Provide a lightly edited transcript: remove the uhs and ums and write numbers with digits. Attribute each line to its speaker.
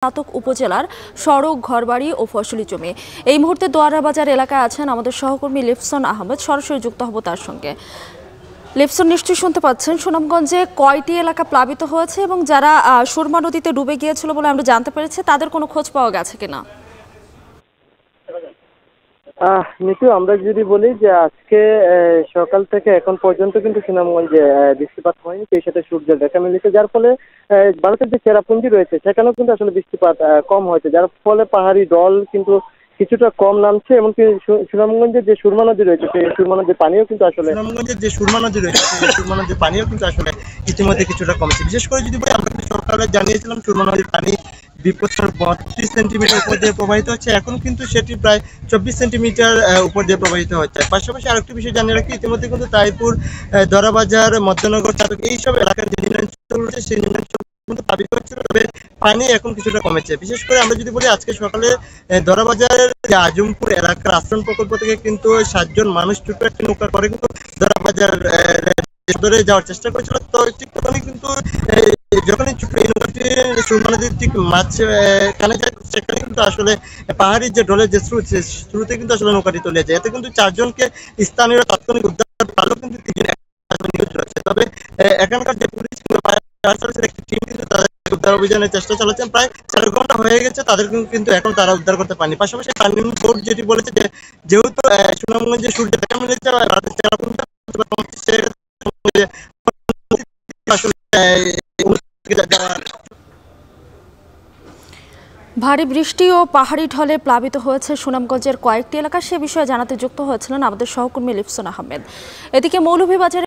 Speaker 1: নাতক উপজেলার সড়ক, ঘরবাড়ি ও ফসলি জমি। এই মুহূর্তে দোয়ারা বাজার এলাকায় আছেন আমাদের সহকর্মী লিপসন আহমেদ। সরাসরি যুক্ত হব তার সঙ্গে। লিপসন, নিশ্চয়ই শুনতে পাচ্ছেন, সুনামগঞ্জে কয়টি এলাকা প্লাবিত হয়েছে এবং যারা সুরমা নদীতে ডুবে গিয়েছিল বলে আমরা জানতে পেরেছি, তাদের কোনো খোঁজ পাওয়া গেছে কিনা?
Speaker 2: নিতু, আমরা যদি বলি যে আজকে সকাল থেকে এখন পর্যন্ত কিন্তু সুনামগঞ্জে বৃষ্টিপাত হয়নি, সেই সাথে সূর্যের দেখা মিলেছে, যার ফলে ভারতের যে চেরাপুঞ্জি রয়েছে সেখানেও কিন্তু আসলে বৃষ্টিপাত কম হয়েছে, যার ফলে পাহাড়ি ঢল কিন্তু কিছুটা কম নামছে। এমনকি সুনামগঞ্জের যে সুরমা নদী রয়েছে সেই সুরমা নদীর পানিও কিন্তু আসলে আসলে ইতিমধ্যে কিছুটা কমেছে। বিশেষ করে যদি বলি, আমরা সকালে জানিয়েছিলাম সুরমা নদীর পানি বিপদের 32 সেন্টিমিটার উপর দিয়ে প্রবাহিত হচ্ছে, এখন কিন্তু সেটি প্রায় 24 সেন্টিমিটার উপর দিয়ে প্রবাহিত হচ্ছে। পাশাপাশি আরেকটি বিষয় জানিয়ে রাখি, ইতিমধ্যে কিন্তু তাইপুর, দরাবাজার, মধ্যনগর, চাতক এইসব এলাকার যে নিম্নাঞ্চল রয়েছে সেই নিম্নাঞ্চল কিন্তু প্লাবিত হচ্ছিল, তবে পানি এখন কিছুটা কমেছে। বিশেষ করে আমরা যদি বলি, আজকে সকালে দরাবাজারের যে আজমপুর এলাকার আশ্রম প্রকল্প থেকে কিন্তু 7 জন মানুষ ছোট একটি নৌকা করে কিন্তু দরাবাজার ধরে যাওয়ার চেষ্টা করেছিল। তো ঠিক তখনই কিন্তু যখনই ছোট এই নৌকাটি সুরমা নদীর ঠিক মাঝখানে যায়, সেখানে কিন্তু আসলে পাহাড়ি যে ঢলের যে স্রোত, সেই স্রোতে কিন্তু আসলে নৌকাটি তলিয়ে যায়। এতে কিন্তু 4 জনকে স্থানীয় তাৎক্ষণিক উদ্ধার পারলেও কিন্তু 3 জন নিখোঁজ রয়েছে। তবে এখানকার যে পুলিশ একটি টিম কিন্তু তাদের উদ্ধার অভিযানের চেষ্টা চালাচ্ছেন। প্রায় 4 ঘন্টা হয়ে গেছে, তাদের কিন্তু এখন তারা উদ্ধার করতে পারেনি। পাশাপাশি পানি বোর্ড যেটি বলেছে যে যেহেতু সুনামগঞ্জে সূর্য দেখা মিলেছে,
Speaker 1: ভারী বৃষ্টি ও পাহাড়ি ঢলে প্লাবিত হয়েছে সুনামগঞ্জের কয়েকটি এলাকা, সে বিষয়ে জানাতে যুক্ত হয়েছিলেন আমাদের সহকর্মী লিপসন আহমেদ। এদিকে মৌলভীবাজারে